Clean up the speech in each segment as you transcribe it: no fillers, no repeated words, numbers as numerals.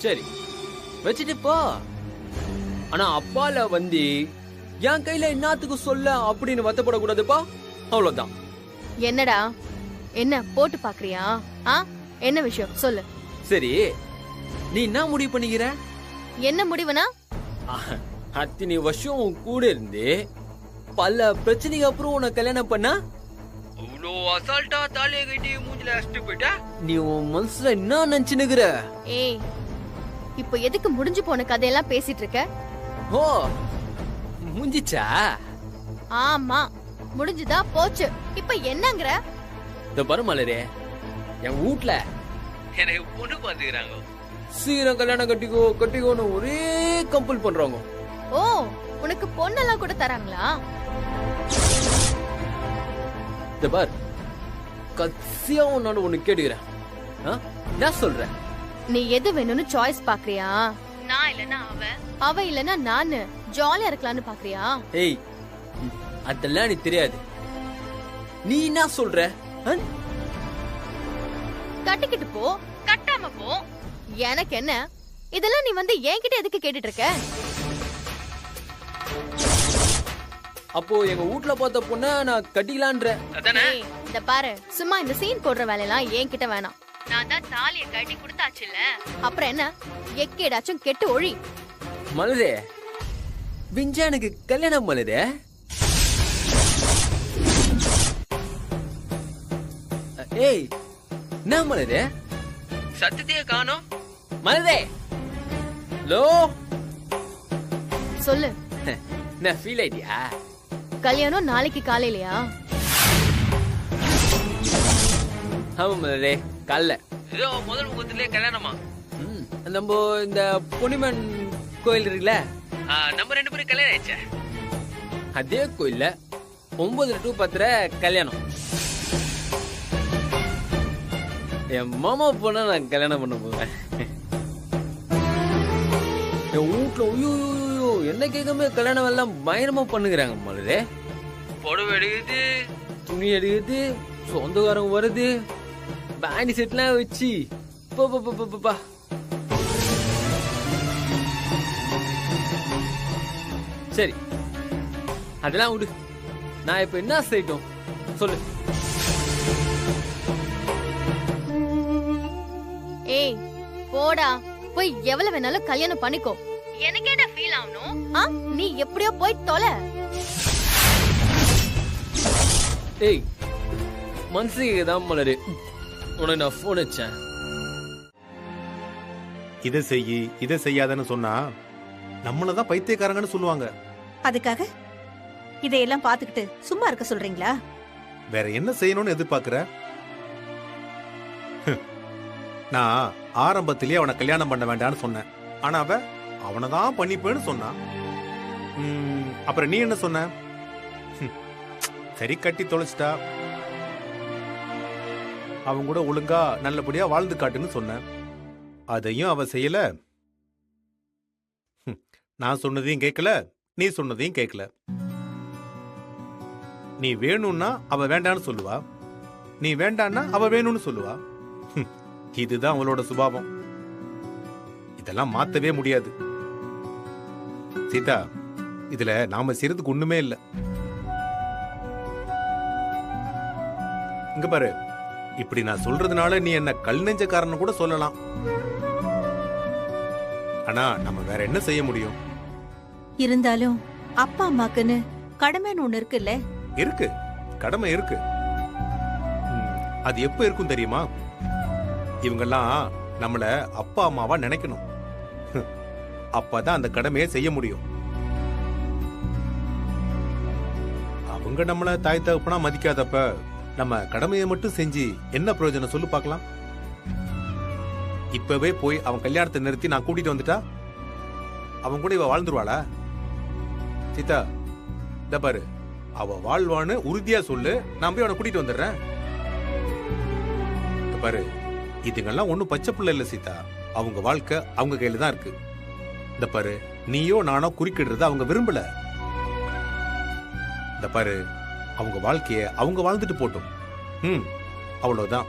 சரி வச்சுட்டு போ. ஆனா அப்பால வந்து என் கையில என்னத்துக்கு சொல்ல அப்படின்னு வருத்தப்படக்கூடாதுப்பா. அவ்வளவுதான். என்னடா என்ன போட்டு பாக்குறியா? என்ன விஷயம் சொல்லு. சரி நீ என்ன முடிவு பண்ணிக்கிற? என்ன முடிவுனா? அத்தனை வருஷம் உன் கூட இருந்து பல பிரச்சனைக்கு அப்புறம் உன்னை கல்யாணம் பண்ணா அவ்வளோ அசால்ட்டா தாலியை கட்டி மூஞ்சில அடிச்சுட்டு போயிட்டா நீ உன் மனசுல என்ன நினைச்சுனுக்குற? ஏய் இப்போ எதுக்கு முடிஞ்சு போன கதையெல்லாம் பேசிட்டு இருக்க? ஓ முடிஞ்சிச்சா? ஆமா முடிஞ்சுதா போச்சு. இப்ப என்னங்கற? இந்த பரமலரே என் வீட்ல எனக்கு பொண்ணு பாத்துக்கிறாங்க. சீரம் கல்யாணம் கட்டிக்கோ கட்டிக்கோன்னு ஒரே கம்பல் பண்றாங்க. ஓ உனக்கு பொண்ணெல்லாம் கூட தராங்களா? இந்த பார் கட்சியா நான் ஒண்ணு கேட்டுக்கிறேன். நான் சொல்றேன் நீ எது வேணும்னு சாய்ஸ் பாக்குறியா? நான் இல்லனா அவ இல்லனா நானு ஜாலியா இருக்கலாம்னு பாக்குறியா? ஏய் அதெல்லாம் நீ தெரியாது. நீ என்ன சொல்ற? கட்டிக்கிட்டு போ கட்டாம போ எனக்கு என்ன. இதெல்லாம் நீ வந்து என்கிட்ட எதுக்கு கேட்டுட்டு இருக்க? அப்போ எங்க வீட்ல பார்த்த பொண்ண நான் கட்டிக்கலான்ற அதானே? இந்த பாரு சும்மா இந்த சீன் போடுற வேலையெல்லாம் என்கிட்ட வேணாம். நான் தான் தாலிய கட்டி கொடுத்தாச்சுல்ல, அப்புறம் என்ன எக்கேடாச்சும் கெட்டு ஒழி. மலரே விஞ்சா எனக்கு கல்யாணம் மலரே. ஏய் என்ன மலரே சத்தத்தையே காணோம்? மலரே லோ சொல்லு. நான் ஃபீல் ஆயிட்டியா? கல்யாணம் நாளைக்கு காலையிலயா? ஆமா மலரே காலைல ஏதோ முதல் முகத்திலே கல்யாணமா. நம்ம இந்த பொன்னிமன் கோயில் இருக்குல்ல, நம்ம 2 பேரும் கல்யாணம் ஆயிடுச்சே அதே கோயில்ல 9 to 10 கல்யாணம். என் மாமா பொண்ணா நான் கல்யாணம் பண்ண போவேன். என் வீட்டுல ஐயோ என்ன கேட்காம கல்யாணம் எல்லாம் பயங்கரமா பண்ணுகிறாங்க மலரே. புடவை எடுக்குது, துணி எடுக்குது, சொந்தக்காரங்க வருது, பேண்டி செட்லாம் வச்சு பா. சரி அதெல்லாம் விடு. நான் இப்ப என்ன செய்யட்டும் சொல்லு. ஏய் போடா போய் எவ்வளவு வேணாலும் கல்யாணம் பண்ணிக்கோ. எனக்கு என்ன ஃபீல் ஆகணும்? நீ எப்படியோ போய் தொலை. ஏய் மனசுக்கு தான் மலரு உனக்கு நான் போன் வச்சேன். இதை செய்யி இதை செய்யாதன்னு சொன்னா நம்மளதான் பைத்தியக்காரங்கன்னு சொல்லுவாங்க. அதுக்காக இதையெல்லாம் பாத்துக்கிட்டு சும்மா இருக்க சொல்றீங்களா? வேற என்ன செய்யணும்னு எதிர்பார்க்கிற? நான் ஆரம்பத்திலேயே அவனை கல்யாணம் பண்ண வேண்டாம்னு சொன்னேன். ஆனா அவனை தான் பண்ணிப்பேன்னு சொன்னான். அப்புறம் நீ என்ன சொன்ன? சரி கட்டி தொலைச்சிட்டா, அவன் கூட ஒழுங்கா நல்லபடியா வாழ்ந்து காட்டுன்னு சொன்ன. அதையும் அவ செய்யல. நான் சொன்னதையும் கேட்கல, நீ சொன்னதையும் கேட்கல. நீ வேணும்னா அவ வேண்டான்னு சொல்லுவா, நீ வேண்டான்னா அவ வேணும்னு சொல்லுவா. இதுதான் அவளோட சுபாவம். இதெல்லாம் மாத்தவே முடியாது. சீதா, இதுல நாம செய்யறதுக்கு ஒண்ணுமே இல்ல. இங்க பாரு, இப்படி நான் சொல்றதுனால நீ என்ன கல் நெஞ்சக்காரன்னு கூட சொல்லலாம். ஆனா நம்ம வேற என்ன செய்ய முடியும்? இருந்தாலும் அப்பா அம்மாக்குன்னு கடமைன்னு ஒண்ணு இருக்குல்ல? இருக்கு, கடமை இருக்கு. அது எப்ப இருக்கும் தெரியுமா? இவங்கெல்லாம் நம்மள அப்பா அம்மாவா நினைக்கணும். அப்பதான் அந்த கடமையை செய்ய முடியும். அவங்க நம்மள தாய் தகப்பனா மதிக்காதப்ப நம்ம கடமையை மட்டும் செஞ்சு என்ன பிரயோஜனம் சொல்லு பார்க்கலாம்? இப்பவே போய் அவன் கல்யாணத்தை நிறுத்தி நான் கூட்டிட்டு வந்துட்டா அவன் கூட இவ வாழ்ந்துருவாளா? சீதா, இந்த பாரு, அவ வாழ்வான்னு உறுதியா சொல்லு, நான் போய் அவனை கூட்டிட்டு வந்துடுறேன். பாரு, இதுங்கெல்லாம் ஒண்ணும் பச்சை பிள்ளை இல்ல சீதா. அவங்க வாழ்க்கை அவங்க கையில தான் இருக்கு. இந்த பாரு, நீயோ நானோ குறுக்கிடுறது அவங்க விரும்பல. இந்த பாரு, அவங்க வாழ்க்கைய அவங்க வாழ்ந்துட்டு போட்டும். அவ்வளவுதான்.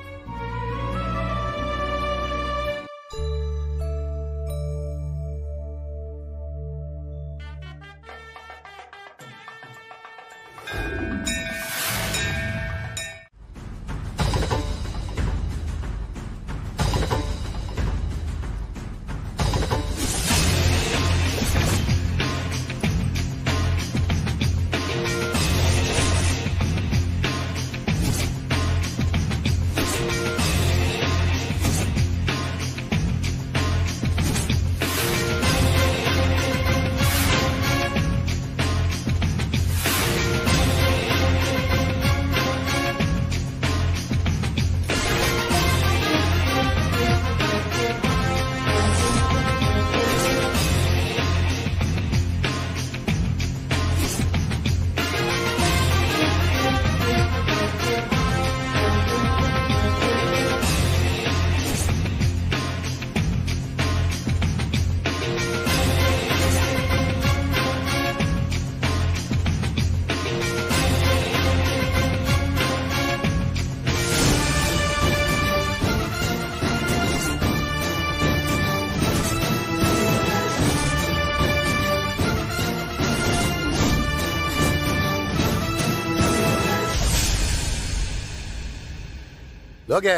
லோகே,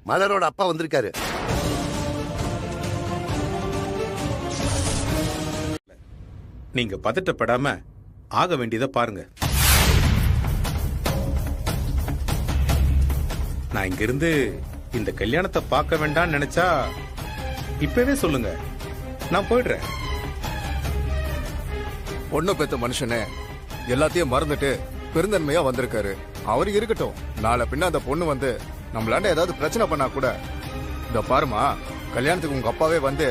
மலரோட அப்பா வந்திருக்காரு. நீங்க பதட்டப்படாம ஆக வேண்டியதை பாருங்க. நான் இங்கிருந்து இந்த கல்யாணத்தை பார்க்க வேண்டாம்னு நினைச்சா இப்பவே சொல்லுங்க, நான் போயிடுறேன். பொண்ணு பெத்த மனுஷனே எல்லாத்தையும் மறந்துட்டு பெருந்தன்மையா வந்திருக்காரு. அவரு இருக்கட்டும், நாளை பின்ன அந்த பொண்ணு வந்து நம்மளாண்ட ஏதாவது பிரச்சனை பண்ணா கூட, இந்த பாருமா, கல்யாணத்துக்கு உங்க அப்பாவே வந்து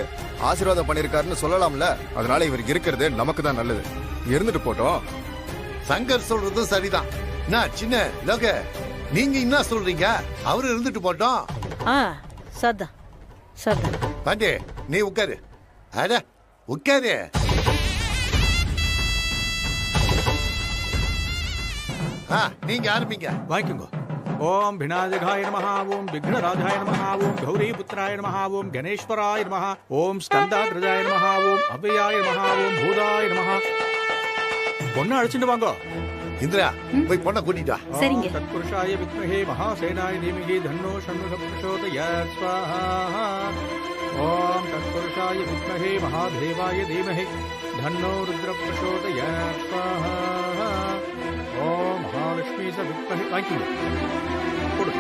ஆசீர்வாதம் பண்ணிருக்காருன்னு சொல்லலாம்ல. அதனால இவர் இருக்கிறது நமக்கு தான் நல்லது. இருந்துட்டு போட்டோம். சங்கர் சொல்றதும் சரிதான். நான் சின்ன லோகே, நீங்க என்ன சொல்றீங்க? அவரு இருந்துட்டு போட்டோம். சர்தான் சர்தான். பாண்டே, நீ உட்காரு. அட உட்காரு. நீங்க ஆரம்பிங்க. வாங்கிக்கோங்க. ஓம் விநாயகாய நமஹ, ஓம் விக்னராஜாய நமஹ, ஓம் கௌரிபுத்ராய நமஹ, ஓம் கணேஸ்வராய நமஹ, ஓம் ஸ்கந்தாத்ரஜாய நமஹ, ஓம் அவ்யயாய நமஹ, ஓம் பூதாய நமஹ. பொண்ணை அழைச்சிட்டு வாங்க. இந்திரா, போய் பொண்ணை கூட்டிட்டா. சரிங்க. தத்புருஷாய வித்மஹே மகாசேனாய தீமஹி தன்னோ ஷண்முக பிரச்சோதயாத் ஸ்வாஹா. ஓம் தத்புருஷாய வித்மஹே மகாதேவாய தீமஹி தன்னோ ருத்ர பிரச்சோதயாத் ஸ்வாஹா. ஓம் மகாலட்சுமி ச வித்மஹே. வாங்கிக்கோங்க. கொடுங்க.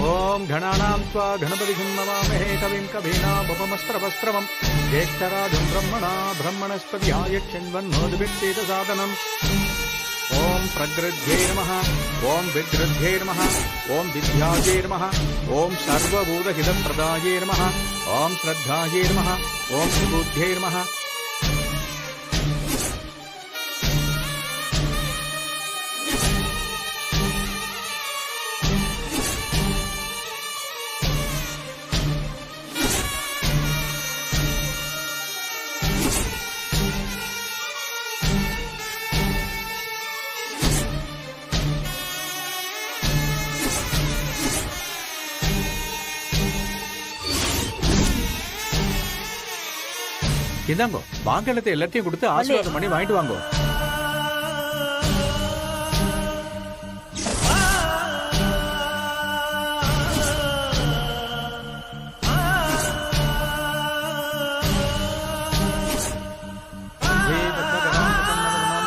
ஓம் கணானாம் ஸ்வா கணபதிம் நமாமஹே கவிம் கவீனாமுபமஸ்திரவஸ்திரவம் ஜேஷ்டராஜம் பிரம்மணா பிரம்மணஸ்பதியாய க்ஷண்வன்னோதிபிக்ஷேத சாதனம். ஓம் பிரக்ருத்யே நமஹ, ஓம் விக்ருத்யே நமஹ, ஓம் வித்யாயே நமஹ, ஓம் சர்வபூதஹிதப்பிரதாயே நமஹ, ஓம் ஸ்ரத்தாயே நமஹ, ஓம் சுபுத்யே நமஹ. இந்தாங்கோ, வாங்கலத்தை எல்லாத்தையும் கொடுத்து ஆசீர்வாதம் பண்ணி வாங்கிட்டு வாங்கோ.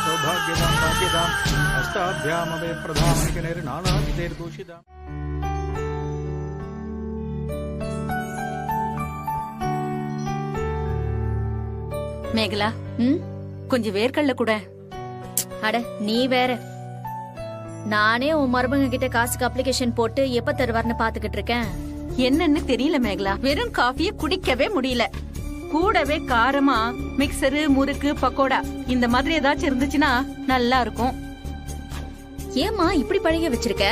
சௌபாகியதாம் பாக்கியதாம் அஷ்டாபியாமவே பிரதாமணிகனேர் நானாகிதேர் தூஷிதாம். மேகலா, கொஞ்சம் வேர்க்கடல கூட. அட நீ வேற. நானே உன் மருமக கிட்ட காசுக்கு அப்ளிகேஷன் போட்டு எப்ப தருவார்னு பாத்துக்கிட்டு இருக்கேன். என்னன்னு தெரியல மேகலா, வெறும் காஃபிய குடிக்கவே முடியல. கூடவே காரமா மிக்சரு, முறுக்கு, பக்கோடா இந்த மாதிரி ஏதாச்சும் இருந்துச்சுன்னா நல்லா இருக்கும். ஏமா இப்படி பழகி வச்சிருக்க?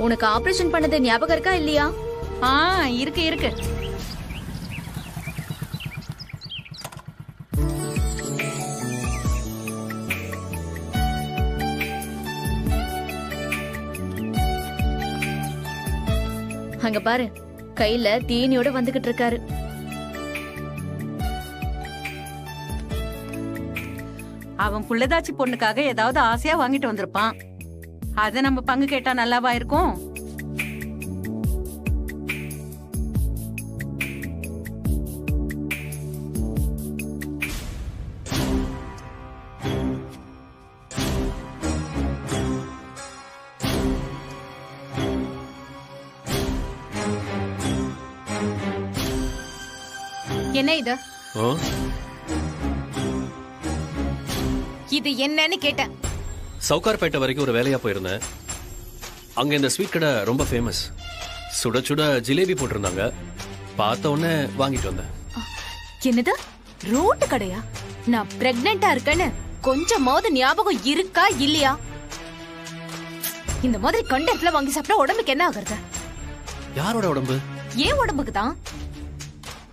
உனக்கு ஆபரேஷன் பண்ணது ஞாபகம் இருக்கா இல்லையா? இருக்கு இருக்கு. அங்க பாரு, கையில தீனியோட வந்துகிட்டு இருக்காரு. அவன் புள்ளதாச்சி பொண்ணுக்காக ஏதாவது ஆசையா வாங்கிட்டு வந்திருப்பான். அத நம்ம பங்கு கேட்டா நல்லாவா இருக்கும்? என்ன இது? இது என்னன்னு கேட்டேன். சவுகார்பேட்டை வரைக்கும் ஒரு வேலையா போயிருந்தேன். அங்க இந்த ஸ்வீட் கடை ரொம்ப ஃபேமஸ். சுட சுட ஜிலேபி போட்டிருந்தாங்க. பார்த்த உடனே வாங்கிட்டு வந்தேன். என்னது, ரோட்டு கடையா? நான் பிரெக்னெண்டா இருக்கேன்னு கொஞ்சமாவது ஞாபகம் இருக்கா இல்லையா? இந்த மாதிரி கண்டென்ட்ல வாங்கி சாப்பிட்டா உடம்புக்கு என்ன ஆகுறது? யாரோட உடம்பு? ஏன் உடம்புக்கு தான்.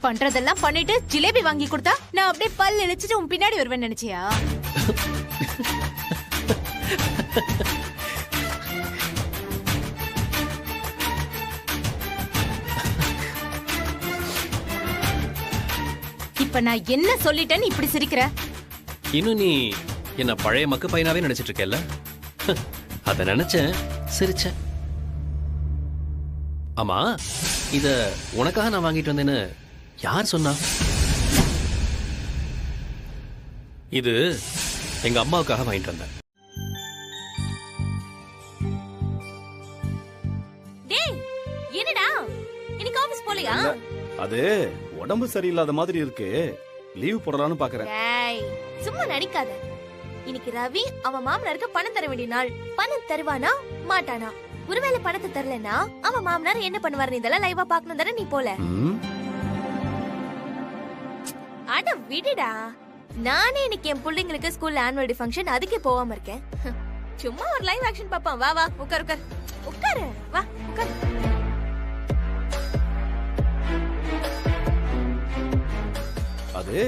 பண்றதெல்லாம் பண்ணிட்டு ஜிலேபி வாங்கி கொடுத்தா நான் அப்படியே பல் இழிச்சிட்டு உன் பின்னாடி வருவேன்னு நினைச்சியா? இப்ப நான் என்ன சொல்லிட்டேன்னு இப்படி சிரிக்கிற? இன்னும் நீ என்ன பழைய மக்கு பையனாவே நினைச்சிட்டு இருக்கல? அத நினைச்சேன், சிரிச்சேன். ஆமா, இத உனக்காக நான் வாங்கிட்டு வந்தேன்னு யார் சொன்னா? இது எங்க அம்மாவுக்காக வாங்கிட்டு வந்தேன். டேய், என்னடா இன்னைக்கு ஆபீஸ் போலையா? அது உடம்பு சரியில்லாத மாதிரி இருக்கு, லீவ் போடலாம்னு பாக்குறேன். டேய், சும்மா நடிக்காத. இன்னைக்கு ரவி அவன் மாமனாருக்கு பணம் தர வேண்டிய நாள். பணம் தருவானா மாட்டானா? ஒருவேளை பணத்தை தரலனா அவன் மாமனார் என்ன பண்ணுவாரு? இதெல்லாம் லைவா பாக்கணும் தானே நீ போல. அட விடுடா, நானே இன்னைக்கு என் பிள்ளைங்களுக்கு ஸ்கூல்ல ஆனுவல் டே ஃபங்க்ஷன், அதுக்கே போகாம இருக்கேன். சும்மா ஒரு லைவ் ஆக்ஷன் பாப்பான். வா வா உட்கார் உட்கார் உட்காரு, வா உட்கார். அது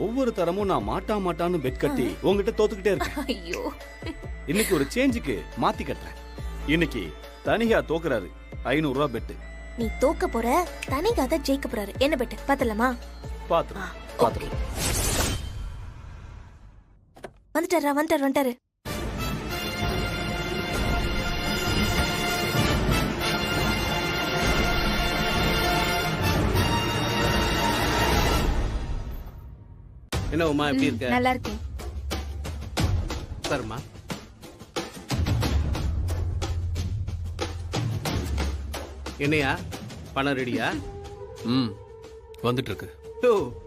ஒவ்வொரு தரமும் நான் மாட்டான்னு பெட் கட்டி உங்ககிட்ட தோத்துக்கிட்டே இருக்கேன். ஐயோ, இன்னைக்கு ஒரு சேஞ்சுக்கு மாத்தி கட்டுறேன். இன்னைக்கு தனியா தோக்குறாரு, 500 ரூபாய் பெட்டு. நீ தோக்க போற, தனிகா தான் ஜெயிக்க போறாரு. என்ன பெட்டு பாத்தலாமா? பாத்துறோம். வந்துட்டாரு. என்ன உமா, எப்படி இருக்க? நல்லா இருக்கேன். உட்காருமா. என்னையா பணம் ரெடியா? வந்துட்டு இருக்கு.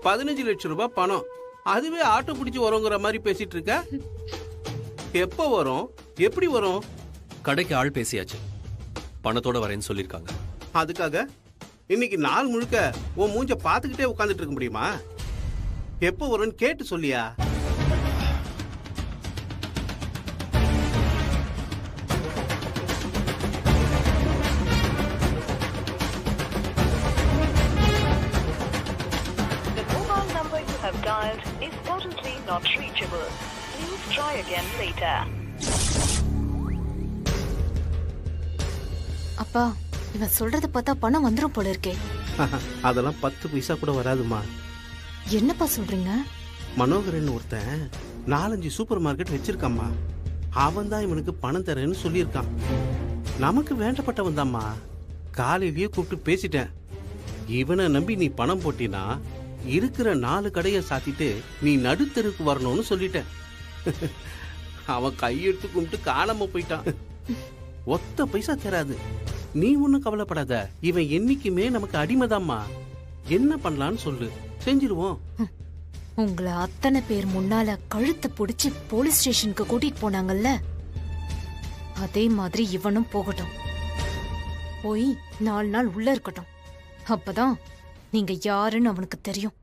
15 லட்சம் ரூபாய் பணம். அதுவே ஆட்டோ பிடிச்சு வருங்கிற மாதிரி பேசிட்டு இருக்க. எப்ப வரும், எப்படி வரும்? கடைக்கு ஆள் பேசியாச்சு, பணத்தோட வரேன்னு சொல்லிருக்காங்க. அதுக்காக இன்னைக்கு நாள் முழுக்க உன் மூஞ்ச பாத்துக்கிட்டே உட்கார்ந்துட்டு இருக்க முடியுமா? எப்ப வரும்னு கேட்டு சொல்லியா? dialed is currently not reachable. Please try again later. அப்பா, இவன் சொல்றத பார்த்தா பணம் வந்துரும் போல இருக்கே. அதெல்லாம் 10 பைசா கூட வராதுமா. என்னப்பா சொல்றீங்க? மனோகரன் ஒருத்தன் 4-5 சூப்பர் மார்க்கெட் வச்சிருக்காம்மா. அவன் தான் இவனுக்கு பணம் தரேன்னு சொல்லியிருக்கான். நமக்கு வேண்டப்பட்டவன் தான்மா. காலையிலேயே கூப்பிட்டு பேசிட்டேன். இவனை நம்பி நீ பணம் போட்டினா இருக்கிற 4 கடையை சாத்திட்டு நீ நடுத்தருக்கு வரணும்னு சொல்லிட்டேன். அவன் கையெடுத்து கும்பிட்டு காணாம போயிட்டான். ஒத்த பைசா தராது. நீ ஒன்னும் கவலைப்படாத. இவன் என்னைக்குமே நமக்கு அடிமைதாம்மா. என்ன பண்ணலான்னு சொல்லு, செஞ்சிருவோம். உங்களை அத்தனை பேர் முன்னால கழுத்தை பிடிச்சு போலீஸ் ஸ்டேஷனுக்கு கூட்டிட்டு போனாங்கல்ல, அதே மாதிரி இவனும் போகட்டும். போய் 4 நாள் உள்ள இருக்கட்டும். அப்பதான் நீங்க யாருன்னு அவனுக்கு தெரியும்.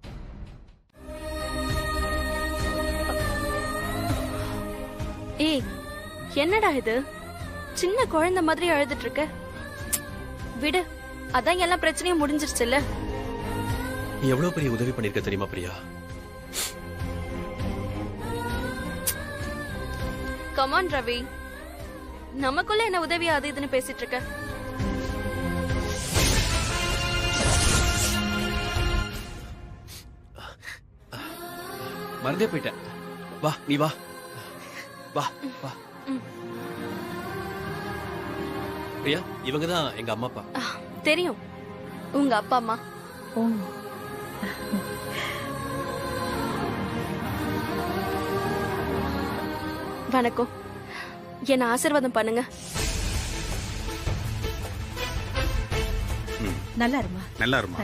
ஏய், என்னடா இது? சின்ன குழந்தை மாதிரி அழுதுட்டு இருக்க. விடு, அதான் எல்லா பிரச்சனையும் முடிஞ்சிருச்சுல்ல. நீ எவ்வளவு பெரிய உதவி பண்ணிருக்க தெரியுமா பிரியா? கமான் ரவி, நமக்குள்ள என்ன உதவி அது இதுன்னு பேசிட்டு இருக்க? மறந்தே போயிட்டேன். வா, நீ வா வா வா. பிரியா, இவங்க தான் எங்க அம்மா அப்பா. தெரியும், உங்க அப்பா அம்மா. வணக்கம். என்ன ஆசீர்வாதம் பண்ணுங்க. நல்லா இருமா. நல்லா இருமா.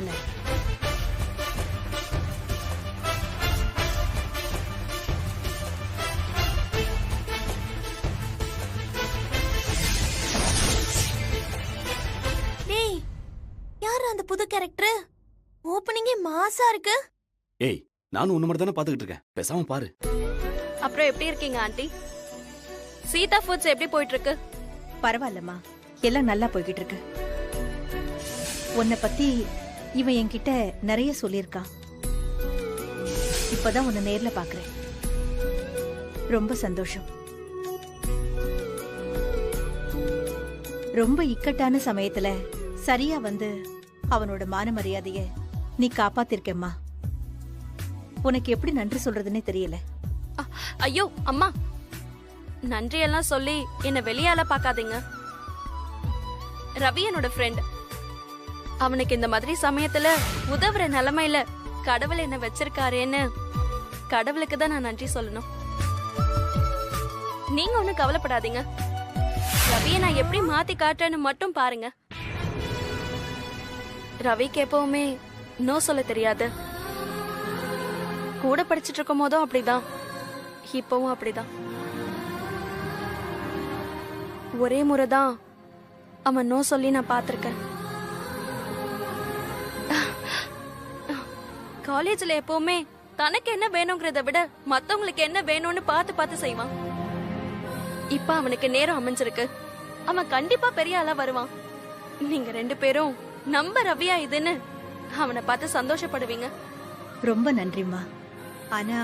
டேய், யார் அந்த புது கேரக்டர்? ஓப்பனிங்கே மாசா இருக்கு. ஏய், நானும் உன்ன மட்டும் தானே பாத்துக்கிட்டு இருக்கேன், பேசாம பாரு. அப்புறம் எப்படி இருக்கீங்க ஆண்டி? சீதா ஃபுட்ஸ் எப்படி போயிட்டு இருக்கு? பரவாயில்லம்மா, எல்லாம் நல்லா போய்கிட்டு இருக்கு. உன்னை பத்தி இவன் என்கிட்ட நிறைய சொல்லியிருக்கான். இப்பதான் உன்னை நேர்ல பாக்குறேன். ரொம்ப சந்தோஷம். ரொம்ப இக்கட்டான சமயத்துல சரியா வந்து அவனோட மான மரியாதைய நீ காப்பாத்திருக்கேம்மா. உனக்கு எப்படி நன்றி சொல்றதுன்னே தெரியல. ஐயோ அம்மா, நன்றி எல்லாம் சொல்லி என்ன வெளியால பாக்காதீங்க. ரவி என்னோட ஃப்ரெண்ட். அவனுக்கு இந்த மாதிரி சமயத்துல உதவுற நிலைமையில கடவுள் என்ன வச்சிருக்காரேன்னு கடவுளுக்கு தான் நான் நன்றி சொல்லணும். நீங்க ஒண்ணும் கவலைப்படாதீங்க. ரவியை நான் எப்படி மாத்தி காட்டுறேன்னு மட்டும் பாருங்க. ரவிக்கு எப்பவுமே நோ சொல்ல தெரியாது. கூட படிச்சிட்டு இருக்கும் போதும் அப்படிதான், இப்பவும் அப்படிதான். ஒரே முறைதான் அவன் நோ சொல்லி நான் பார்த்திருக்கேன். காலேஜ்ல எப்பவுமே தனக்கு என்ன வேணுங்கிறத விட மத்தவங்களுக்கு என்ன வேணும்னு பார்த்து பார்த்து செய்வான். இப்ப அவனுக்கு நேரம் அமைஞ்சிருக்கு. அவன் கண்டிப்பா பெரிய ஆளா வருவான். நீங்க 2 பேரும் நம்ம ரவியா இதுன்னு அவனை பார்த்து சந்தோஷப்படுவீங்க. ரொம்ப நன்றிம்மா. ஆனா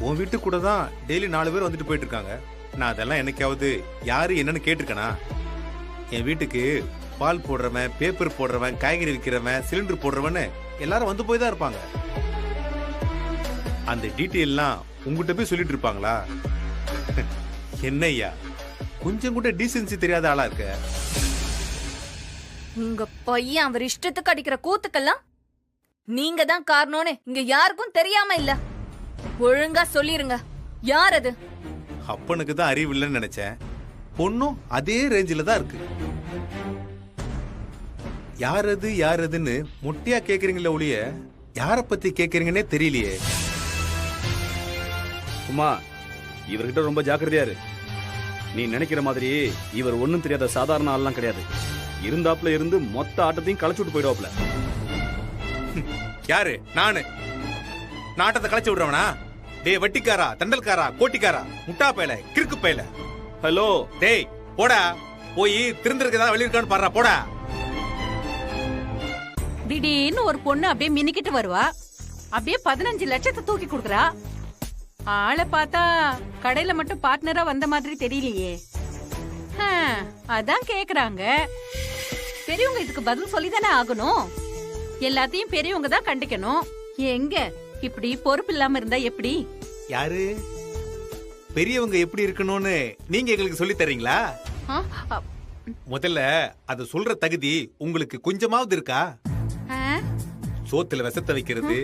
உன் வீட்டு கூட தான் டெய்லி 4 பேர் வந்துட்டு போயிட்டு இருக்காங்க. நான் அதெல்லாம் என்னைக்காவது யாரு என்னன்னு கேட்டிருக்கேனா? என் வீட்டுக்கு பால் போடுறவன், பேப்பர் போடுறவன், காய்கறி விற்கிறவன், சிலிண்டர் போடுறவன்னு எல்லாரும் வந்து போய் தான் இருப்பாங்க. அந்த டீட்டெயில்லாம் உங்ககிட்ட போய் சொல்லிட்டு இருப்பாங்களா? என்னய்யா, கொஞ்சம் கூட டீசென்சி தெரியாத ஆளா இருக்க. உங்க பையன் அவர் இஷ்டத்துக்கு அடிக்கிற கூத்துக்கெல்லாம் நீங்க தான் காரணம்னு இங்க யாருக்கும் தெரியாம இல்ல. ஒழுங்கா சொல்லிருங்க, யார் அது? அப்பனுக்கு தான் அறிவு இல்லைன்னு நினைச்சேன். பொண்ணும் அதே ரேஞ்சில தான் இருக்கு. யார் அதுன்னு முட்டியா கேக்குறீங்களே ஒழிய யார பத்தி கேக்குறீங்கன்னே தெரியலையே. உமா, இவர்கிட்ட ரொம்ப ஜாக்கிரதையா இரு. நீ நினைக்கிற மாதிரி இவர் ஒண்ணும் தெரியாத சாதாரண ஆள்லாம் கிடையாது. இருந்தாப்புல இருந்து மொத்த ஆட்டத்தையும் களைச்சுட்டு போயிடுவாப்ல. யாரு? நானு நாட்டத்தை களைச்சு விடுறவனா? டே வட்டிக்காரா, தண்டல்காரா, கோட்டிக்காரா, முட்டா பயல, கிறுக்கு பயல. ஹலோ டேய் போடா, போய் திருந்திருக்கதா வெளியிருக்கான்னு பாடுறா, போடா. திடீர்னு ஒரு பொண்ணு அப்படியே மினிக்கிட்டு வருவா. அப்படியே 15 லட்சத்தை தூக்கி கொடுக்குறா. ஆளை பார்த்தா கடையில மட்டும் பார்ட்னரா வந்த மாதிரி தெரியலையே. அதான் கேக்குறாங்க. பெரியவங்க இதுக்கு பதில் சொல்லிதானே ஆகணும். எல்லாத்தையும் பெரியவங்க தான் கண்டிக்கணும். எங்க இப்படி பொறுப்பு இல்லாம இருந்தா எப்படி? யாரு பெரியவங்க எப்படி இருக்கணும்னு நீங்க எங்களுக்கு சொல்லி தரீங்களா? முதல்ல அது சொல்ற தகுதி உங்களுக்கு கொஞ்சமாவது இருக்கா? சோத்துல விஷத்தை வைக்கிறது,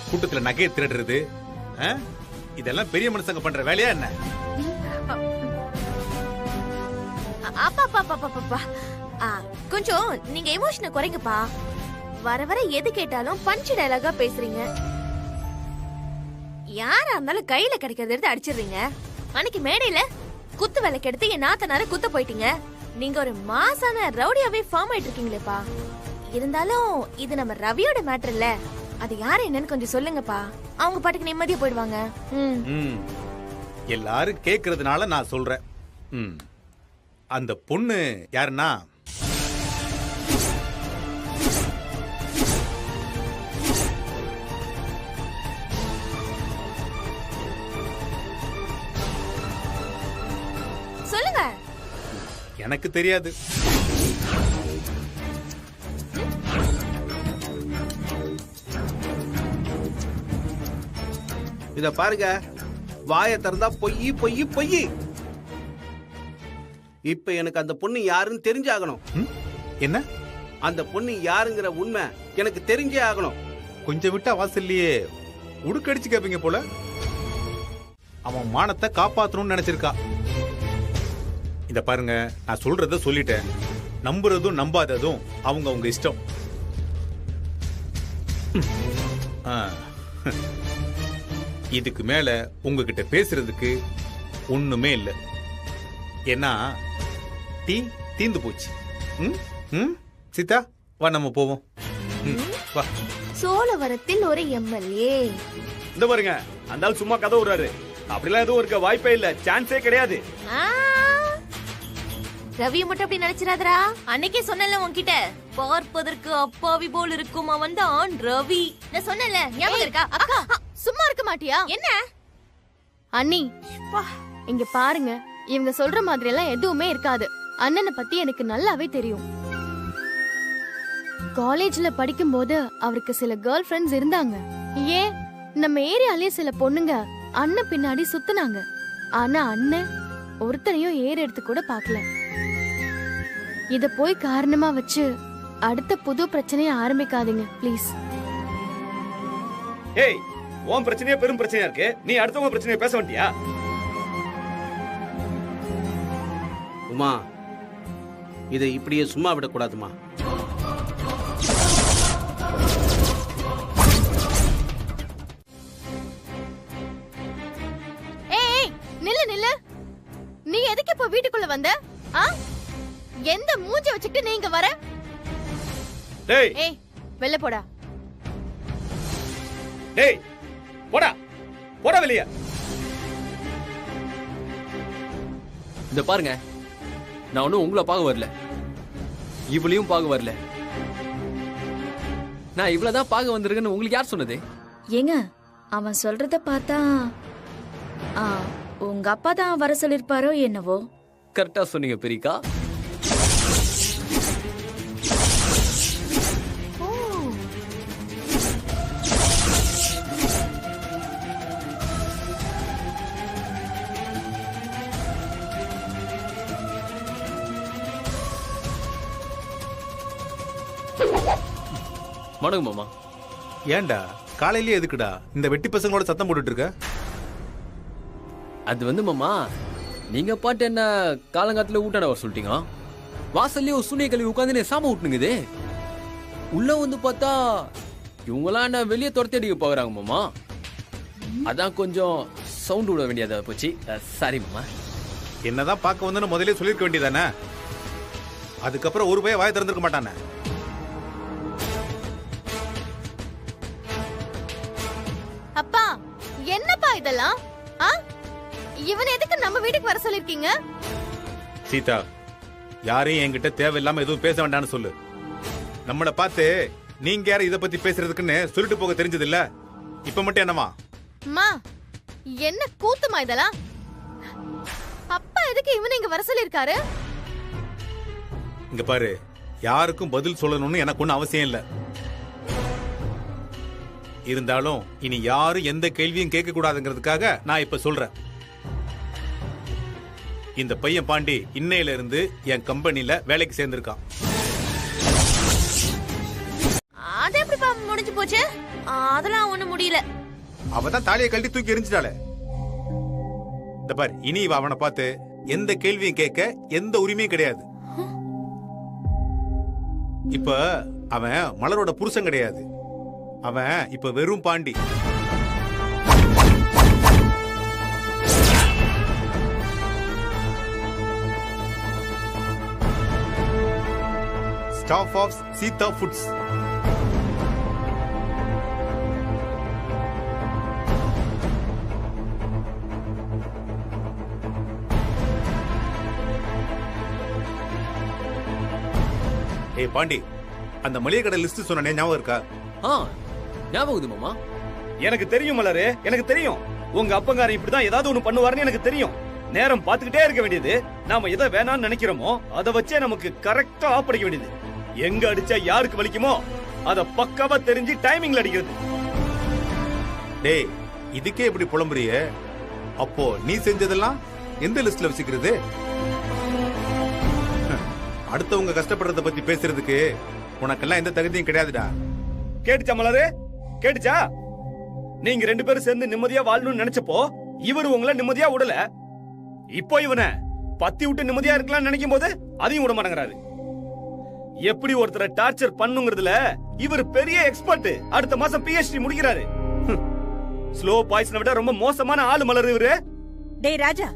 கூட்டத்துல நகையை திருடுறது, இதெல்லாம் பெரிய மனுஷங்க பண்ற வேலையா என்ன? கொஞ்சம் நீங்க எமோஷனை குறைங்கப்பா. வர வர எது கேட்டாலும் பஞ்ச் டயலாகா பேசுறீங்க. யாரா இருந்தாலும் கையில கிடைக்கிறத எடுத்து அடிச்சிடுறீங்க. அன்னைக்கு மேடையில குத்து விளக்கு எடுத்து என் நாத்தனார குத்த போயிட்டீங்க. நீங்க ஒரு மாசான ரவுடியாவே ஃபார்ம் ஆயிட்டு இருக்கீங்களேப்பா. இருந்தாலும் இது நம்ம ரவியோட மேட்டர் இல்ல. அது யாரு என்னன்னு கொஞ்சம் சொல்லுங்கப்பா. அவங்க பாட்டுக்கு நிம்மதியா போயிடுவாங்க. எல்லாரும் கேக்குறதுனால நான் சொல்றேன். அந்த பொண்ணு யாருன்னா, சொல்லுங்க. எனக்கு தெரியாது. இத பாருங்க, வாயை திறந்தா பொய் பொய் பொய். இப்ப எனக்கு அந்த பொண்ணு யாருன்னு தெரிஞ்சாகணும். என்ன? அந்த பொண்ணு யாருங்கிற உண்மை எனக்கு தெரிஞ்சே ஆகணும். கொஞ்சம் விட்டா வாசல்லையே உடுக்கடிச்சு கேப்பீங்க போல. அவன் மானத்தை காப்பாத்தணும்னு நினைச்சிருக்கா. இத பாருங்க, நான் சொல்றத சொல்லிட்டேன். நம்புறதும் நம்பாததும் அவங்க உங்க இஷ்டம். இதுக்கு மேல உங்ககிட்ட பேசுறதுக்கு ஒண்ணுமே இல்ல. ஏன்னா டீ தீந்து போச்சு. சீதா வா, நம்ம போவோம். வா. சோழவரத்தில் ஒரு எம்எல்ஏ. இந்த பாருங்க, அந்த ஆள் சும்மா கதை விடுறாரு. அப்படிலாம் எதுவும் இருக்க வாய்ப்பே இல்ல, சான்ஸே கிடையாது. ரவி மட்டும் அப்படி நினைச்சிராதரா. அன்னைக்கே சொன்னல உன்கிட்ட, பார்ப்பதற்கு அப்பாவி போல் இருக்கும் அவன் தான் ரவி. நான் சொன்னல, ஞாபகம் இருக்கா? அக்கா சும்மா இருக்க மாட்டியா? என்ன அண்ணி, இங்க பாருங்க, இவங்க சொல்ற மாதிரி எல்லாம் எதுவுமே இருக்காது. அண்ணனை பத்தி எனக்கு நல்லாவே தெரியும். காலேஜ்ல படிக்கும் போது அவருக்கு சில கேர்ள் ஃப்ரெண்ட்ஸ் இருந்தாங்க. ஏன் நம்ம ஏரியாலே சில பொண்ணுங்க அண்ணன் பின்னாடி சுத்துனாங்க. ஆனா அண்ணன் ஒருத்தரையும் ஏர் எடுத்து கூட பார்க்கல. இத போய் காரணமா வச்சு அடுத்த புது பிரச்சனையை ஆரம்பிக்காதீங்க ப்ளீஸ். ஏய், உன் பிரச்சனையே பெரும் பிரச்சனையா இருக்கு, நீ அடுத்தவங்க பிரச்சனையை பேச வேண்டியா? உமா, இதை இப்படியே சும்மா விடக்கூடாதுமா. ஏய் நில்லு நில்லு, நீ எதுக்கு இப்ப வீட்டுக்குள்ள வந்த? எந்த மூஞ்ச வச்சுக்கிட்டு நீங்க வர? டேய் ஏய் வெளில போடா. டேய் போடா, போடா வெளிய. இந்த பாருங்க, நான் ஒன்னும் உங்களை பார்க்க வரல, இவளையும் பார்க்க வரல. நான் இவ்வளவுதான் பார்க்க வந்திருக்கேன்னு உங்களுக்கு யார் சொன்னது? ஏங்க, அவன் சொல்றத பார்த்தா உங்க அப்பா தான் வர சொல்லிருப்பாரோ என்னவோ. கரெக்டா சொன்னீங்க பெரியக்கா. வணக்கம் மாமா. ஏன்டா காலையிலேயே எதுக்குடா இந்த வெட்டி பசங்களோட சத்தம் போட்டுட்டு இருக்க? அது வந்து மாமா, நீங்க பாட்டு என்ன காலங்காத்துல ஊட்டாட வர சொல்லிட்டீங்க. வாசல்லே ஒரு சுனிய கழுவி உட்காந்து சாம விட்டுனுங்குது. உள்ள வந்து பார்த்தா இவங்களாம் என்ன வெளியே துரத்தி அடிக்க போகிறாங்க மாமா. அதான் கொஞ்சம் சவுண்ட் விட வேண்டியதா போச்சு. சாரி மாமா. என்னதான் பார்க்க வந்து முதல்ல சொல்லிருக்க வேண்டியதானே? அதுக்கப்புறம் ஒரு பையன் வாய திறந்திருக்க மாட்டானே. அப்பா என்னப்பா இதெல்லாம்? இவன் எதுக்கு நம்ம வீட்டுக்கு வர சொல்லிருக்கீங்க? சீதா, யாரையும் என்கிட்ட தேவையில்லாம எதுவும் பேச வேண்டாம்னு சொல்லு. நம்மள பார்த்து நீங்க யாரும் இத பத்தி பேசுறதுக்குன்னு சொல்லிட்டு போக தெரிஞ்சது இல்ல. இப்ப மட்டும் என்னமா? அம்மா என்ன கூத்துமா இதெல்லாம்? அப்பா எதுக்கு இவனை இங்க வர சொல்லிருக்காரு? இங்க பாரு, யாருக்கும் பதில் சொல்லணும்னு எனக்கு ஒன்னும் அவசியம் இல்ல. இருந்தாலும் இனி யாரும் எந்த கேள்வியும் கேட்க கூடாதுங்கிறதுக்காக நான் இப்ப சொல்றேன். இந்த பையன் பாண்டி இன்னையில இருந்து என் கம்பெனில வேலைக்கு சேர்ந்திருக்கான். அது எப்படிப்பா முடிஞ்சு போச்சு? அதெல்லாம் ஒண்ணு முடியல. அவதான் தாலியை கழட்டி தூக்கி எரிஞ்சிட்டாளே. இந்த பாரு, இனி இவ அவனை பார்த்து எந்த கேள்வியும் கேட்க எந்த உரிமையும் கிடையாது. இப்ப அவன் மலரோட புருஷன் கிடையாது. அவன் இப்ப வெறும் Pandi. Staff of Seetha Foods. ஏய் பாண்டி, அந்த மளிகை கடை லிஸ்ட் சொன்னே ஞாபகம் இருக்கா? ஞாபகம் மாமா. எனக்கு தெரியும் மலரு, எனக்கு தெரியும். உங்க அப்பங்காரன் இப்படிதான் ஏதாவது ஒண்ணு பண்ணுவாருன்னு எனக்கு தெரியும். நேரம் பார்த்துக்கிட்டே இருக்க வேண்டியது. நாம எதை வேணாம்னு நினைக்கிறோமோ அதை வச்சே நமக்கு கரெக்டா ஆஃப் அடிக்க வேண்டியது. எங்க அடிச்சா யாருக்கு வலிக்குமோ அத பக்காவா தெரிஞ்சு டைமிங்ல அடிக்கிறது. டேய், இதுக்கே இப்படி புலம்புறிய? அப்போ நீ செஞ்சதெல்லாம் எந்த லிஸ்ட்ல வச்சுக்கிறது? அடுத்தவங்க கஷ்டப்படுறத பத்தி பேசுறதுக்கு உனக்கெல்லாம் எந்த தகுதியும் கிடையாதுடா. கேட்டுச்சா மலரு? கேட்டுச்சா? நீங்க ரெண்டு பேரும் சேர்ந்து நிம்மதியா வாழணும்னு நினைச்சப்போ இவரு உங்களை நிம்மதியா விடல. இப்போ இவனை பத்தி விட்டு நிம்மதியா இருக்கலாம்னு நினைக்கும் போது அதையும் விட மாட்டேங்கிறாரு. எப்படி ஒருத்தரை டார்ச்சர் பண்ணுங்கிறதுல இவர் பெரிய எக்ஸ்பர்ட். அடுத்த மாசம் PhD முடிக்கிறாரு. ஸ்லோ பாய்சனை விட ரொம்ப மோசமான ஆளு மலரு இவரு. டேய் ராஜா,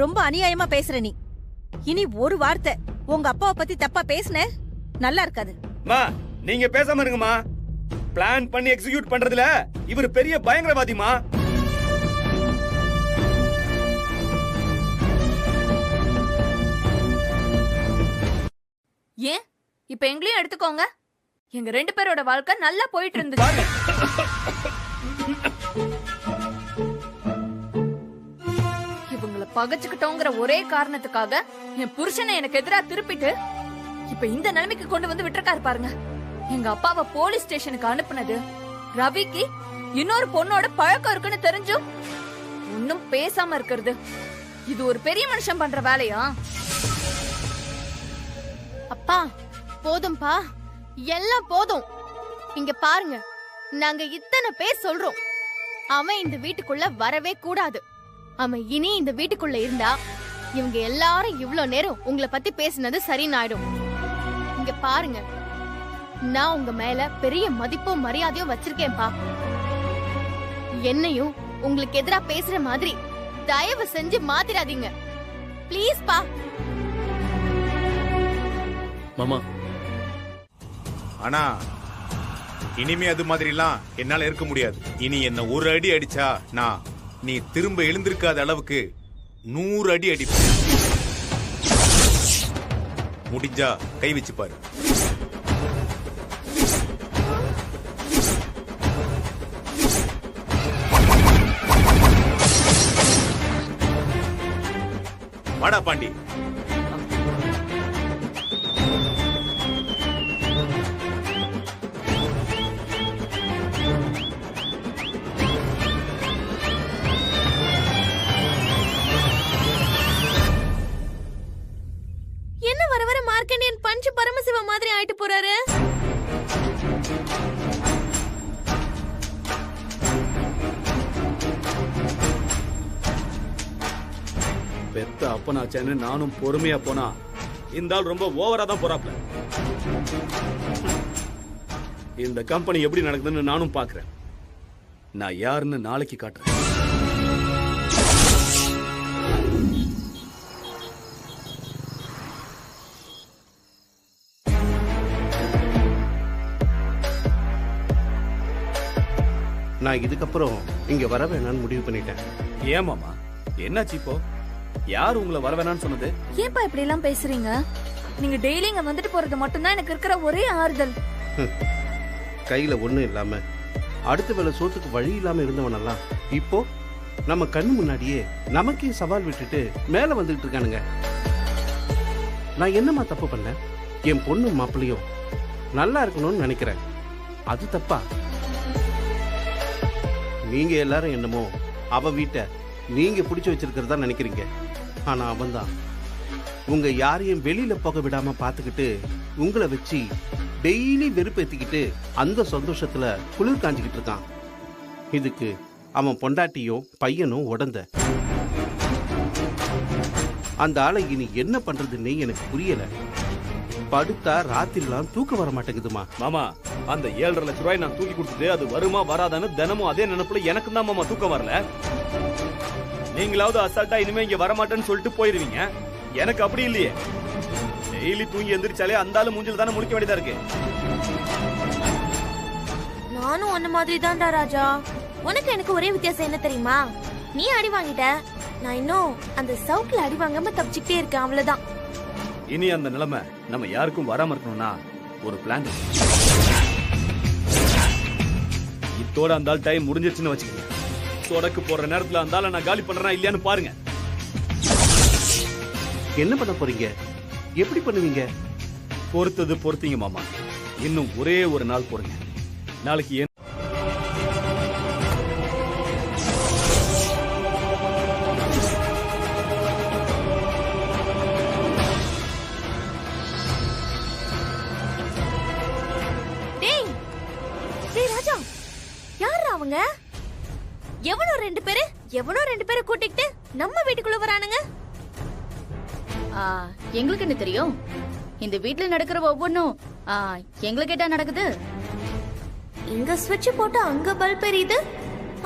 ரொம்ப அநியாயமா பேசுற நீ. இனி ஒரு வார்த்தை உங்க அப்பாவை பத்தி தப்பா பேசுன நல்லா இருக்காது. மா, நீங்க பேசாம இருங்கம்மா. பிளான் பண்ணி எக்ஸிக்யூட் பண்றதுல இவர் பெரிய பயங்கரவாதிமா. ஏன் இப்ப எங்களையும் எடுத்துக்கோங்க. எங்க ரெண்டு பேரோட வாழ்க்கை நல்லா போயிட்டு இருந்துச்சு. இவங்களை பகச்சுக்கிட்டோங்கிற ஒரே காரணத்துக்காக என் புருஷனை எனக்கு எதிரா திருப்பிட்டு இப்ப இந்த நிலைமைக்கு கொண்டு வந்து விட்டுருக்காரு பாருங்க. எங்க அப்பாவை போலீஸ் ஸ்டேஷனுக்கு அனுப்புனது ரவிக்கு இன்னொரு பொண்ணோட பழக்கம் இருக்குன்னு தெரிஞ்சும் இன்னும் பேசாம இருக்கிறது இது ஒரு பெரிய மனுஷன் பண்ற வேலையா? அப்பா போதும்பா, எல்லாம் போதும். இங்க பாருங்க, நாங்க இத்தனை பேர் சொல்றோம், அவன் இந்த வீட்டுக்குள்ள வரவே கூடாது. அவன் இனி இந்த வீட்டுக்குள்ள இருந்தா இவங்க எல்லாரும் இவ்ளோ நேரம் உங்களை பத்தி பேசினது சரின்னு ஆயிடும். இங்க பாருங்க, நான் உங்க மேல பெரிய மதிப்பும் மரியாதையும் வச்சிருக்கேன்பா. என்னையும் உங்களுக்கு எதிரா பேசுற மாதிரி தயவு செஞ்சு மாத்திராதீங்க ப்ளீஸ் பா. மாமா, ஆனா இனிமே அது மாதிரிலாம் என்னால இருக்க முடியாது. இனி என்ன ஒரு அடி அடிச்சா நான் நீ திரும்ப எழுந்திருக்காத அளவுக்கு 100 அடி அடிப்பேன். முடிஞ்சா கை வச்சு பாரு. வாடா பாண்டி. என்ன வர வர மார்க்கண்டியன் பஞ்சு பரமசிவ மாதிரி ஆயிட்டு போறாரு? பெத்த அப்பனாச்சேன்னு நானும் பொறுமையா போனா இந்த ஆள் ரொம்ப ஓவரா தான் போறாப்ல. இந்த கம்பெனி எப்படி நடக்குதுன்னு நானும் பாக்குறேன். நான் யாருன்னு நாளைக்கு காட்டுறேன். நான் இதுக்கப்புறம் இங்க வர வேணாம்னு முடிவு பண்ணிட்டேன். ஏமாமா, என்னாச்சு இப்போ? யார் உங்களை வர வேணாம்னு சொன்னது? ஏன்பா இப்படி எல்லாம் பேசுறீங்க? நீங்க டெய்லி இங்க வந்துட்டு போறது மட்டும்தான் எனக்கு இருக்கிற ஒரே ஆறுதல். கையில ஒண்ணும் இல்லாம அடுத்த வேளை சோத்துக்கு வழி இல்லாம இருந்தவனெல்லாம் இப்போ நம்ம கண்ணு முன்னாடியே நமக்கே சவால் விட்டுட்டு மேல வந்துட்டு இருக்கானுங்க. நான் என்னமா தப்பு பண்ணேன்? என் பொண்ணு மாப்பிள்ளையும் நல்லா இருக்கணும்னு நினைக்கிறேன். அது தப்பா? நீங்க எல்லாரும் என்னமோ அவ வீட்டை நீங்க பிடிச்சு வச்சிருக்கிறதா நினைக்கிறீங்க. ஆனா அவன் தான் உங்க யாரையும் வெளியில போக விடாம பாத்துக்கிட்டு உங்களை வச்சு டெய்லி வெறுப்பேத்திக்கிட்டு அந்த சந்தோஷத்துல குளிர் காஞ்சிக்கிட்டு இருக்கான். இதுக்கு அவன் பொண்டாட்டியும் பையனும் உடந்த. அந்த ஆளை இனி என்ன பண்றதுன்னு எனக்கு புரியல. படுத்தா ராத்திரிலாம் தூக்கம் வர மாட்டேங்குதுமா. மாமா, அந்த 7.5 லட்சம் ரூபாய் நான் தூக்கி கொடுத்தது அது வருமா வராதான்னு தினமும் அதே நினைப்புல எனக்கு தான் மாமா தூக்கம் வரல. நீங்களாவது அசால்ட்டா இனிமே இங்க வரமாட்டேன்னு சொல்லிட்டு போயிருவீங்க. எனக்கு அப்படி இல்லையே. டெய்லி தூங்கி எந்திரிச்சாலே அந்த ஆளு மூஞ்சில தானே முழிக்க வேண்டியதா இருக்கு. நானும் ஒன்ன மாதிரி தான்டா ராஜா. உனக்கு எனக்கு ஒரே வித்தியாசம் என்ன தெரியுமா? நீ அடி வாங்கிட்ட, நான் இன்னும் அந்த சவுக்குல அடி வாங்காம தப்பிச்சுக்கிட்டே இருக்கேன், அவ்வளவுதான். இனி அந்த நிலைமை நம்ம யாருக்கும் வராம இருக்கணும்னா ஒரு பிளான். இத்தோட அந்த ஆள் டைம் முடிஞ்சிருச்சுன்னு வச்சுக்கோங்க. சொடக்கு போடுற நேரத்துல அந்த ஆளை நான் காலி பண்றேனா இல்லையான்னு பாருங்க. என்ன பண்ண போறீங்க? எப்படி பண்ணுவீங்க? பொறுத்தது பொறுத்தீங்க மாமா. இன்னும் ஒரே ஒரு நாள் போடுங்க. நாளைக்கு அவங்க எவனோ ரெண்டு பேரை கூட்டிக்கிட்டு நம்ம வீட்டுக்குள்ள வரானுங்க. எங்களுக்கு என்ன தெரியும்? இந்த வீட்ல நடக்கிற ஒவ்வொன்னும் எங்களுக்கு கேட்டா நடக்குது. இங்க ஸ்விட்ச் போட்டு அங்க பல்ப் எரியுது.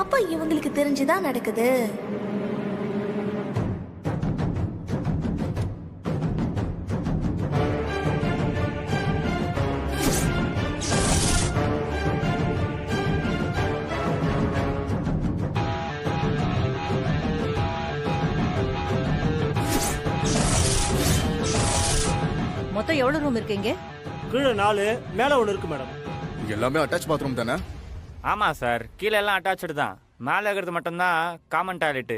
அப்ப இவங்களுக்கு தெரிஞ்சுதான் நடக்குது. மொத்தம் எவ்வளவு ரூம் இருக்கீங்க? கீழே 4, மேல 1 இருக்கு மேடம். எல்லாமே அட்டாச் பாத்ரூம் தானே? ஆமா சார், கீழே எல்லாம் அட்டாச்சு தான். மேல இருக்கிறது மட்டும்தான் காமன் டாய்லெட்.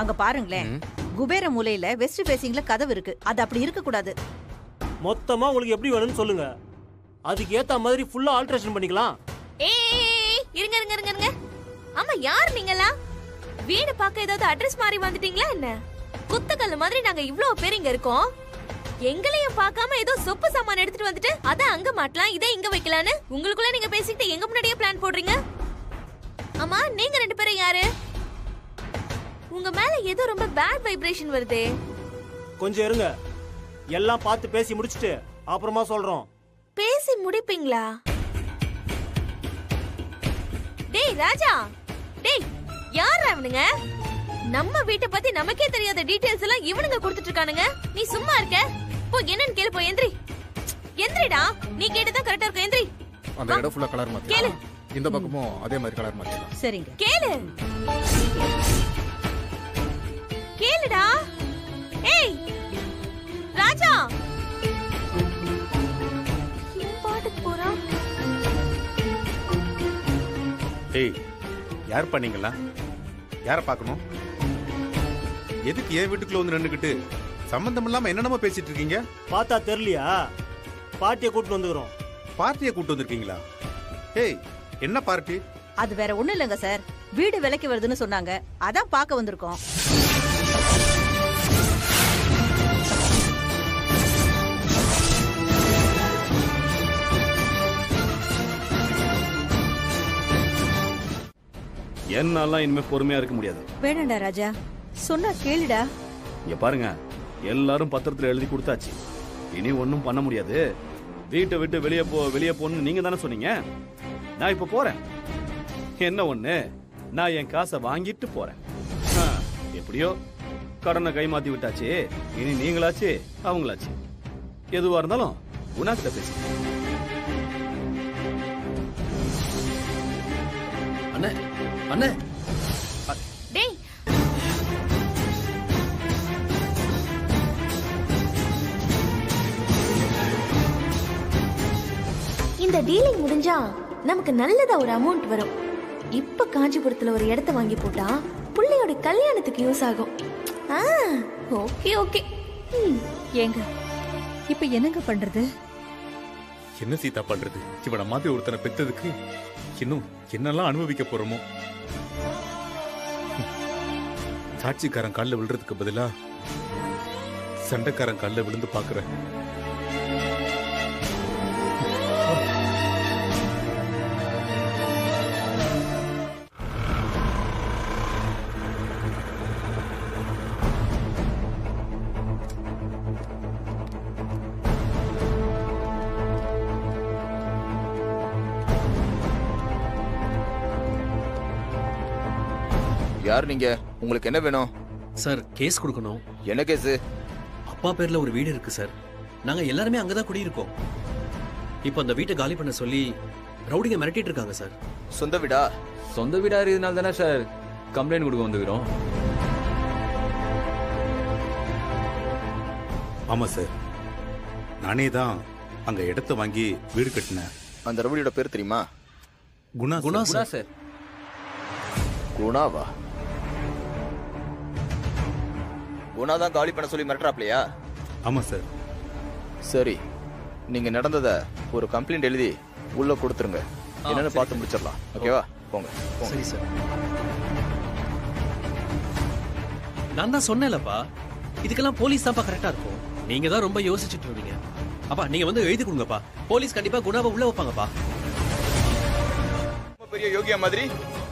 அங்க பாருங்களேன், குபேர மூலையில வெஸ்ட் ஃபேசிங்ல கதவு இருக்கு. அது அப்படி இருக்க கூடாது. மொத்தமா உங்களுக்கு எப்படி வேணும்னு சொல்லுங்க, அதுக்கு ஏத்த மாதிரி ஃபுல்லா ஆல்ட்ரேஷன் பண்ணிக்கலாம். ஏய் இருங்க இருங்க இருங்க இருங்க. ஆமா யார் நீங்களா? வீடு பார்க்க ஏதாவது அட்ரஸ் மாறி வந்துட்டீங்களா என்ன? குத்தக்கல்ல மாதிரி நாங்க இவ்ளோ பேர் இங்க இருக்கோம். எங்களையும் பார்க்காம ஏதோ சொப்பு சாமான் எடுத்துட்டு வந்துட்டு அத அங்க மாட்டலாம் இதை இங்க வைக்கலான்னு உங்களுக்குள்ள நீங்க பேசிக்கிட்டு எங்க முன்னாடியே பிளான் போடுறீங்க. ஆமா நீங்க ரெண்டு பேரும் யாரு? உங்க மேல ஏதோ ரொம்ப பேட் வைப்ரேஷன் வருதே. கொஞ்சம் இருங்க, எல்லாம் பார்த்து பேசி முடிச்சிட்டு அப்புறமா சொல்றோம். பேசி முடிப்பீங்களா? டேய் ராஜா, டேய் யார் அவனுங்க? நம்ம வீட்டை பத்தி நமக்கே தெரியாத டீடைல்ஸ் எல்லாம் இவனுங்க கொடுத்துட்டு இருக்கானுங்க. நீ சும்மா இருக்க? போ என்னன்னு கேளு. போ எந்திரி எந்திரிடா. நீ கேட்டதான் கரெக்டா இருக்கும். எந்திரி. அந்த இடம் ஃபுல்லா கலர் மாத்தி கேளு. இந்த பக்கமும் அதே மாதிரி கலர் மாத்திடலாம். சரிங்க கேளு. கேளுடா. ஏய் ராஜா பாட்டுக்கு போறான். ஏய் யார் பண்ணீங்களா? யார பார்க்கணும்? எதுக்கு ஏன் வீட்டுக்குள்ள வந்து நின்னுக்கிட்டு சம்பந்தம் இல்லாம என்னென்னமோ பேசிட்டு இருக்கீங்க? பார்த்தா தெரியலையா? பார்ட்டியை கூட்டு வந்துக்கிறோம். பார்ட்டியை கூட்டு வந்திருக்கீங்களா? ஏய் என்ன பார்ட்டி? அது வேற ஒண்ணு இல்லங்க சார், வீடு விலைக்கு வருதுன்னு சொன்னாங்க, அதான் பார்க்க வந்திருக்கோம். என்னாலாம் இனிமே பொறுமையா இருக்க முடியாது. வேணாண்டா ராஜா, சொன்னா கேளுடா. இங்க பாருங்க, எல்லாரும் பத்திரத்துல எழுதி கொடுத்தாச்சு, இனி ஒன்னும் பண்ண முடியாது. வீட்டை விட்டு வெளியே போன்னு நீங்க தானே சொன்னீங்க. நான் இப்ப போறேன். என்ன ஒண்ணு, நான் என் காசை வாங்கிட்டு போறேன். எப்படியோ கடனை கைமாத்தி விட்டாச்சு, இனி நீங்களாச்சு அவங்களாச்சு, எதுவா இருந்தாலும் குணாக்கிட்ட பேசு. அண்ணே அண்ணே டேய் இந்த டீலிங் முடிஞ்சா நமக்கு நல்லதா ஒரு அமௌண்ட் வரும். இப்ப காஞ்சிபுரத்துல ஒரு இடத்தை வாங்கி போட்டா புள்ளையோட கல்யாணத்துக்கு யூஸ் ஆகும். Okay okay. ஏங்க இப்ப என்னங்க பண்றது? என்ன சீதா பண்றது? இவனை மாதிரி ஒருத்தனை பெத்ததுக்கு இன்னும் என்னெல்லாம் அனுபவிக்க போறோமோ. சாட்சிக்காரன் காலில் விழுறதுக்கு பதிலா சண்டைக்காரன் காலில் விழுந்து பாக்குறேன். யார் நீங்க? உங்களுக்கு என்ன வேணும்? சார் கேஸ் கொடுக்கணும். என்ன கேஸ்? அப்பா பேர்ல ஒரு வீடு இருக்கு சார், நாங்க எல்லாருமே அங்கதான் குடியிருக்கோம். இப்போ அந்த வீட்டை காலி பண்ண சொல்லி ரவுடிங்க மிரட்டிட்டு இருக்காங்க சார். சொந்த வீடா? சொந்த வீடா இருக்கிறதுனால தானே சார் கம்ப்ளைண்ட் கொடுக்க வந்துக்கிறோம். ஆமா சார், நானே தான் அங்க இடத்தை வாங்கி வீடு கட்டினேன். அந்த ரவுடியோட பேர் தெரியுமா? குணா. குணா சார். குணாவா? குணா தான் காலி பண்ண சொல்லி மிரட்டுறாப்லையா? ஆமா சார். சரி, நீங்க நடந்தத ஒரு கம்ப்ளைண்ட் எழுதி உள்ள கொடுத்துருங்க. என்னன்னு பார்த்து முடிச்சிடலாம். ஓகேவா? போங்க. சரி சார். நான் தான் சொன்னேன்லப்பா, இதுக்கெல்லாம் போலீஸ் தான்ப்பா கரெக்டா இருக்கும். நீங்க தான் ரொம்ப யோசிச்சுட்டு இருக்கீங்க. அப்பா நீங்க வந்து எழுதி கொடுங்கப்பா, போலீஸ் கண்டிப்பா குணாவை உள்ள வைப்பாங்கப்பா. பெரிய யோகியா மாதிரி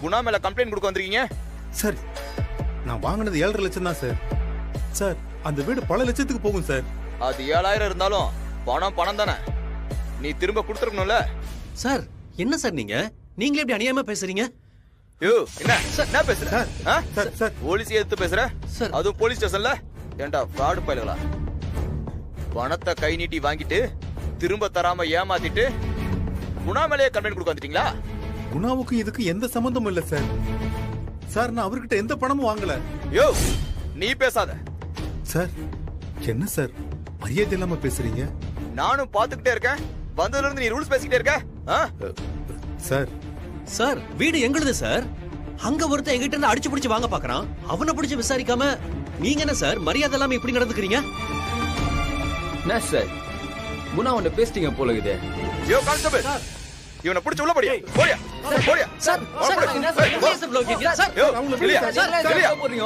குணா மேல கம்ப்ளைண்ட் கொடுக்க வந்திருக்கீங்க? சார் நான் வாங்கினது 7.5 லட்சம் தான் சார். சார் அந்த வீடு பல லட்சத்துக்கு போகும் சார். அது 7,000 இருந்தாலும் பணம் தானே, நீ திரும்ப கொடுத்துருக்கணும்ல. சார் என்ன சார் நீங்களே இப்படி அநியாயமா பேசுறீங்க? என்ன பேசுற? போலீஸ் எடுத்து பேசுற? அதுவும் போலீஸ் ஸ்டேஷன்ல? ஏண்டா ஃப்ராட் பயலுங்களா? பணத்தை கை நீட்டி வாங்கிட்டு திரும்ப தராம ஏமாத்திட்டு குணா மேலேயே கம்ப்ளைண்ட் கொடுக்க வந்துட்டீங்களா? குணாவுக்கு இதுக்கு எந்த சம்பந்தமும் இல்ல சார். சார் நான் அவர்கிட்ட எந்த பணமும் வாங்கல. யோ நீ பேசாத சார். என்ன சார் மரியாதை இல்லாம பேசுறீங்க? நானும் பாத்துக்கிட்டே இருக்கேன், வந்ததுல இருந்து நீ ரூல்ஸ் பேசிக்கிட்டே இருக்க. சார் சார் வீடு எங்களுது சார். அங்க ஒருத்தன் எங்கிட்ட இருந்து அடிச்சு பிடிச்சு வாங்க பாக்குறான், அவனை பிடிச்சு விசாரிக்காம நீங்க என்ன சார் மரியாதை இல்லாம இப்படி நடந்துக்கிறீங்க? என்ன சார் குணா அவன்கிட்ட பேசிட்டீங்க போல இது. யோ கான்ஸ்டபிள், இவனை பிடிச்சு உள்ள போடியா. போடியா போடியா. சார், சார், என்ன சார், என்ன சார், ப்ளோக்கிங்? சார், யோ, வெளியா, வெளியா. போறீங்க?